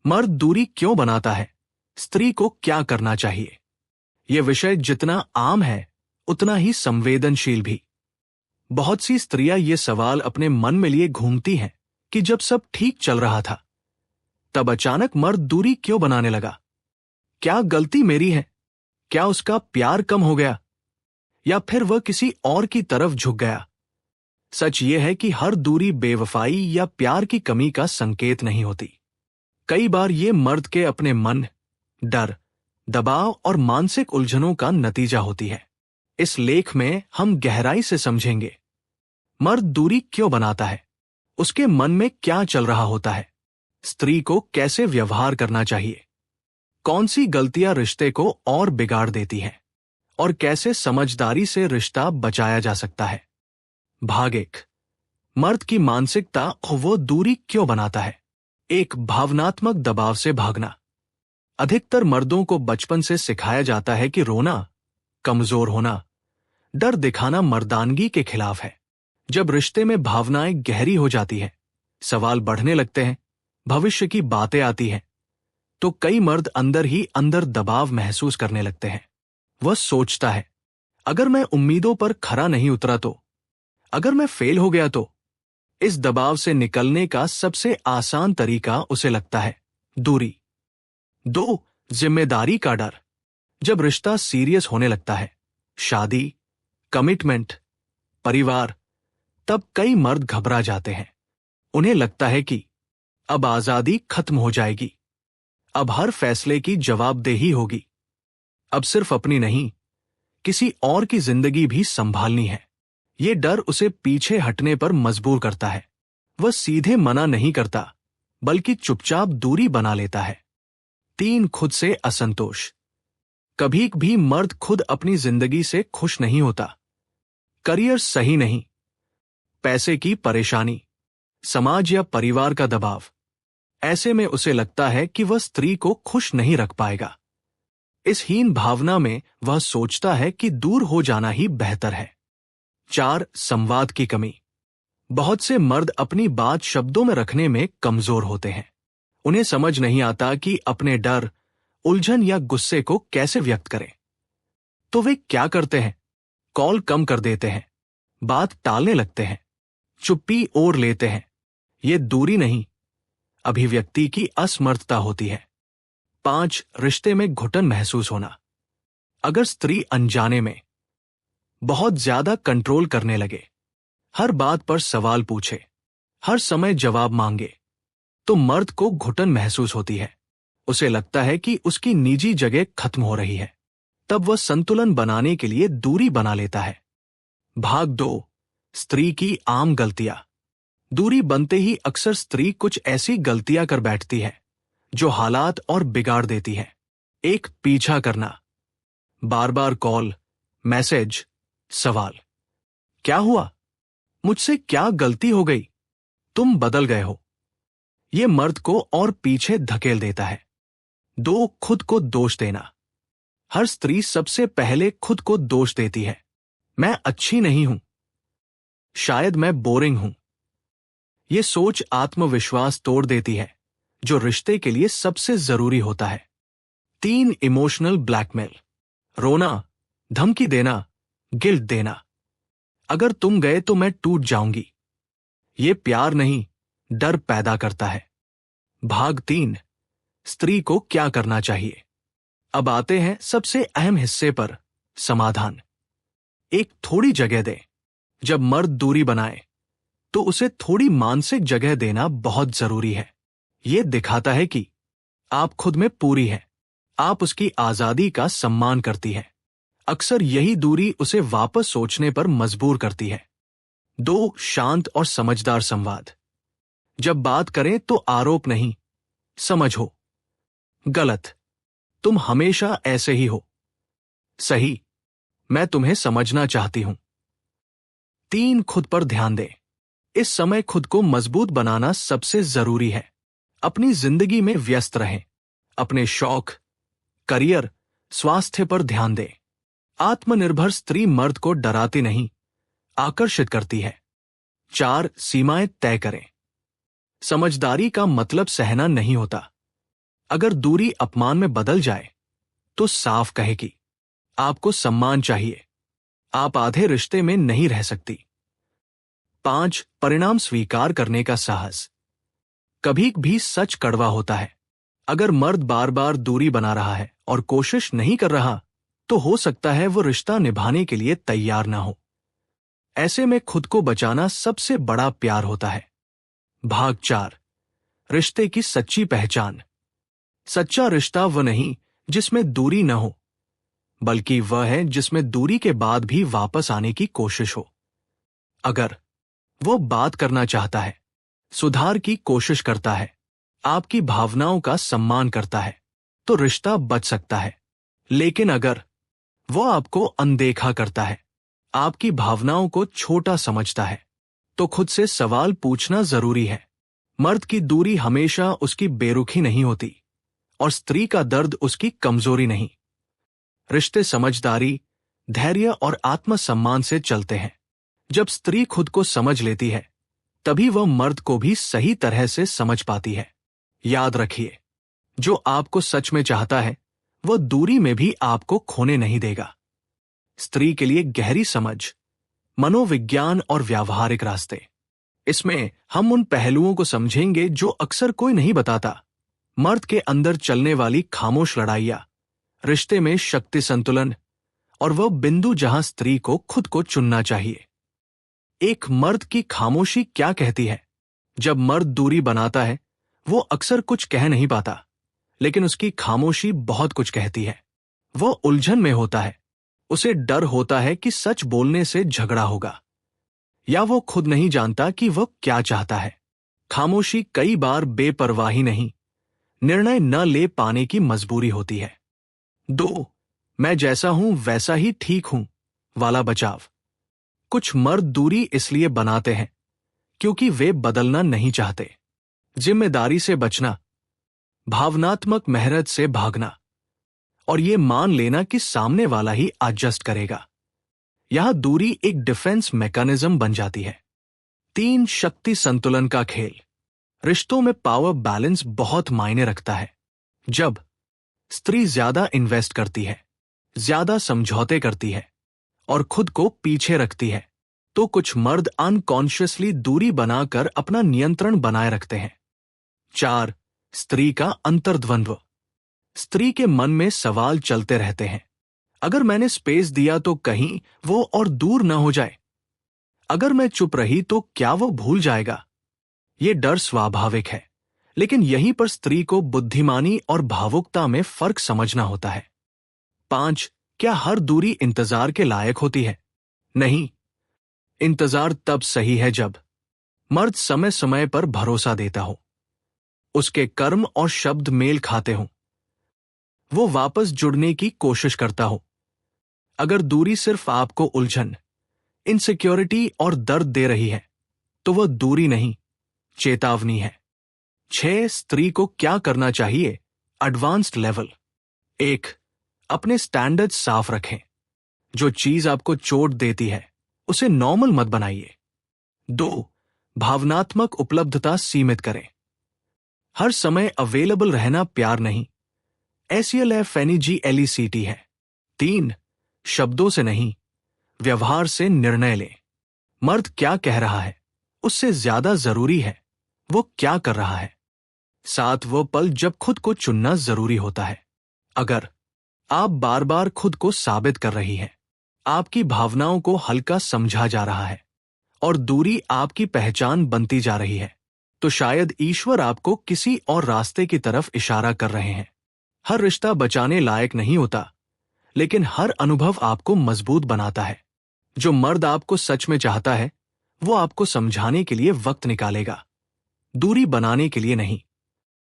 मर्द दूरी क्यों बनाता है? स्त्री को क्या करना चाहिए? यह विषय जितना आम है उतना ही संवेदनशील भी। बहुत सी स्त्रियां ये सवाल अपने मन में लिए घूमती हैं कि जब सब ठीक चल रहा था तब अचानक मर्द दूरी क्यों बनाने लगा? क्या गलती मेरी है? क्या उसका प्यार कम हो गया या फिर वह किसी और की तरफ झुक गया? सच ये है कि हर दूरी बेवफाई या प्यार की कमी का संकेत नहीं होती। कई बार ये मर्द के अपने मन, डर, दबाव और मानसिक उलझनों का नतीजा होती है। इस लेख में हम गहराई से समझेंगे मर्द दूरी क्यों बनाता है, उसके मन में क्या चल रहा होता है, स्त्री को कैसे व्यवहार करना चाहिए, कौन सी गलतियां रिश्ते को और बिगाड़ देती हैं और कैसे समझदारी से रिश्ता बचाया जा सकता है। भाग 1, मर्द की मानसिकता वो दूरी क्यों बनाता है। एक, भावनात्मक दबाव से भागना। अधिकतर मर्दों को बचपन से सिखाया जाता है कि रोना, कमजोर होना, डर दिखाना मर्दानगी के खिलाफ है। जब रिश्ते में भावनाएं गहरी हो जाती हैं, सवाल बढ़ने लगते हैं, भविष्य की बातें आती हैं, तो कई मर्द अंदर ही अंदर दबाव महसूस करने लगते हैं। वह सोचता है, अगर मैं उम्मीदों पर खरा नहीं उतरा तो, अगर मैं फेल हो गया तो। इस दबाव से निकलने का सबसे आसान तरीका उसे लगता है दूरी। 2, जिम्मेदारी का डर। जब रिश्ता सीरियस होने लगता है, शादी, कमिटमेंट, परिवार, तब कई मर्द घबरा जाते हैं। उन्हें लगता है कि अब आजादी खत्म हो जाएगी, अब हर फैसले की जवाबदेही होगी, अब सिर्फ अपनी नहीं किसी और की जिंदगी भी संभालनी है। ये डर उसे पीछे हटने पर मजबूर करता है। वह सीधे मना नहीं करता बल्कि चुपचाप दूरी बना लेता है। 3, खुद से असंतोष। कभी भी मर्द खुद अपनी जिंदगी से खुश नहीं होता। करियर सही नहीं, पैसे की परेशानी, समाज या परिवार का दबाव। ऐसे में उसे लगता है कि वह स्त्री को खुश नहीं रख पाएगा। इस हीन भावना में वह सोचता है कि दूर हो जाना ही बेहतर है। 4, संवाद की कमी। बहुत से मर्द अपनी बात शब्दों में रखने में कमजोर होते हैं। उन्हें समझ नहीं आता कि अपने डर, उलझन या गुस्से को कैसे व्यक्त करें। तो वे क्या करते हैं? कॉल कम कर देते हैं, बात टालने लगते हैं, चुप्पी ओढ़ लेते हैं। ये दूरी नहीं, अभिव्यक्ति की असमर्थता होती है। 5, रिश्ते में घुटन महसूस होना। अगर स्त्री अनजाने में बहुत ज्यादा कंट्रोल करने लगे, हर बात पर सवाल पूछे, हर समय जवाब मांगे, तो मर्द को घुटन महसूस होती है। उसे लगता है कि उसकी निजी जगह खत्म हो रही है। तब वह संतुलन बनाने के लिए दूरी बना लेता है। भाग 2, स्त्री की आम गलतियां। दूरी बनते ही अक्सर स्त्री कुछ ऐसी गलतियां कर बैठती है जो हालात और बिगाड़ देती है। 1, पीछा करना। बार बार कॉल, मैसेज, सवाल, क्या हुआ, मुझसे क्या गलती हो गई, तुम बदल गए हो। यह मर्द को और पीछे धकेल देता है। 2, खुद को दोष देना। हर स्त्री सबसे पहले खुद को दोष देती है। मैं अच्छी नहीं हूं, शायद मैं बोरिंग हूं। यह सोच आत्मविश्वास तोड़ देती है जो रिश्ते के लिए सबसे जरूरी होता है। 3, इमोशनल ब्लैकमेल। रोना, धमकी देना, गिल्ट देना। अगर तुम गए तो मैं टूट जाऊंगी। ये प्यार नहीं, डर पैदा करता है। भाग 3, स्त्री को क्या करना चाहिए। अब आते हैं सबसे अहम हिस्से पर, समाधान। 1, थोड़ी जगह दे। जब मर्द दूरी बनाए तो उसे थोड़ी मानसिक जगह देना बहुत जरूरी है। यह दिखाता है कि आप खुद में पूरी है, आप उसकी आजादी का सम्मान करती है। अक्सर यही दूरी उसे वापस सोचने पर मजबूर करती है। 2, शांत और समझदार संवाद। जब बात करें तो आरोप नहीं, समझ हो। गलत, तुम हमेशा ऐसे ही हो। सही, मैं तुम्हें समझना चाहती हूं। 3, खुद पर ध्यान दे। इस समय खुद को मजबूत बनाना सबसे जरूरी है। अपनी जिंदगी में व्यस्त रहें, अपने शौक, करियर, स्वास्थ्य पर ध्यान दें। आत्मनिर्भर स्त्री मर्द को डराती नहीं, आकर्षित करती है। 4, सीमाएं तय करें। समझदारी का मतलब सहना नहीं होता, अगर दूरी अपमान में बदल जाए तो साफ कहे कि आपको सम्मान चाहिए, आप आधे रिश्ते में नहीं रह सकती। 5. परिणाम स्वीकार करने का साहस। कभी भी सच कड़वा होता है। अगर मर्द बार बार दूरी बना रहा है और कोशिश नहीं कर रहा, तो हो सकता है वो रिश्ता निभाने के लिए तैयार ना हो। ऐसे में खुद को बचाना सबसे बड़ा प्यार होता है। भाग 4. रिश्ते की सच्ची पहचान। सच्चा रिश्ता वह नहीं जिसमें दूरी न हो, बल्कि वह है जिसमें दूरी के बाद भी वापस आने की कोशिश हो। अगर वो बात करना चाहता है, सुधार की कोशिश करता है, आपकी भावनाओं का सम्मान करता है, तो रिश्ता बच सकता है। लेकिन अगर वो आपको अनदेखा करता है, आपकी भावनाओं को छोटा समझता है, तो खुद से सवाल पूछना जरूरी है। मर्द की दूरी हमेशा उसकी बेरुखी नहीं होती और स्त्री का दर्द उसकी कमजोरी नहीं। रिश्ते समझदारी, धैर्य और आत्मसम्मान से चलते हैं। जब स्त्री खुद को समझ लेती है, तभी वह मर्द को भी सही तरह से समझ पाती है। याद रखिए, जो आपको सच में चाहता है, वह दूरी में भी आपको खोने नहीं देगा। स्त्री के लिए गहरी समझ, मनोविज्ञान और व्यावहारिक रास्ते। इसमें हम उन पहलुओं को समझेंगे जो अक्सर कोई नहीं बताता। मर्द के अंदर चलने वाली खामोश लड़ाइयां, रिश्ते में शक्ति संतुलन और वह बिंदु जहां स्त्री को खुद को चुनना चाहिए। एक मर्द की खामोशी क्या कहती है? जब मर्द दूरी बनाता है, वो अक्सर कुछ कह नहीं पाता, लेकिन उसकी खामोशी बहुत कुछ कहती है। वह उलझन में होता है, उसे डर होता है कि सच बोलने से झगड़ा होगा, या वो खुद नहीं जानता कि वह क्या चाहता है। खामोशी कई बार बेपरवाही नहीं, निर्णय न ले पाने की मजबूरी होती है। 2. मैं जैसा हूं वैसा ही ठीक हूं वाला बचाव। कुछ मर्द दूरी इसलिए बनाते हैं क्योंकि वे बदलना नहीं चाहते। जिम्मेदारी से बचना, भावनात्मक मेहनत से भागना और ये मान लेना कि सामने वाला ही एडजस्ट करेगा। यहां दूरी एक डिफेंस मैकेनिज्म बन जाती है। 3. शक्ति संतुलन का खेल। रिश्तों में पावर बैलेंस बहुत मायने रखता है। जब स्त्री ज्यादा इन्वेस्ट करती है, ज्यादा समझौते करती है और खुद को पीछे रखती है, तो कुछ मर्द अनकॉन्शियसली दूरी बनाकर अपना नियंत्रण बनाए रखते हैं। 4. स्त्री का अंतर्द्वंद्व। स्त्री के मन में सवाल चलते रहते हैं। अगर मैंने स्पेस दिया तो कहीं वो और दूर न हो जाए। अगर मैं चुप रही तो क्या वो भूल जाएगा? ये डर स्वाभाविक है, लेकिन यहीं पर स्त्री को बुद्धिमानी और भावुकता में फर्क समझना होता है। 5. क्या हर दूरी इंतजार के लायक होती है? नहीं। इंतजार तब सही है जब मर्द समय समय पर भरोसा देता हो, उसके कर्म और शब्द मेल खाते हों, वो वापस जुड़ने की कोशिश करता हो। अगर दूरी सिर्फ आपको उलझन, इनसिक्योरिटी और दर्द दे रही है, तो वह दूरी नहीं, चेतावनी है। 6. स्त्री को क्या करना चाहिए? Advanced level. 1. अपने स्टैंडर्ड साफ रखें। जो चीज आपको चोट देती है, उसे नॉर्मल मत बनाइए। 2. भावनात्मक उपलब्धता सीमित करें। हर समय अवेलेबल रहना प्यार नहीं, SELFNEGLECT है। 3. शब्दों से नहीं, व्यवहार से निर्णय लें। मर्द क्या कह रहा है, उससे ज्यादा जरूरी है वो क्या कर रहा है। 7. वो पल जब खुद को चुनना जरूरी होता है। अगर आप बार बार खुद को साबित कर रही हैं, आपकी भावनाओं को हल्का समझा जा रहा है और दूरी आपकी पहचान बनती जा रही है, तो शायद ईश्वर आपको किसी और रास्ते की तरफ इशारा कर रहे हैं। हर रिश्ता बचाने लायक नहीं होता, लेकिन हर अनुभव आपको मजबूत बनाता है। जो मर्द आपको सच में चाहता है, वो आपको समझाने के लिए वक्त निकालेगा, दूरी बनाने के लिए नहीं।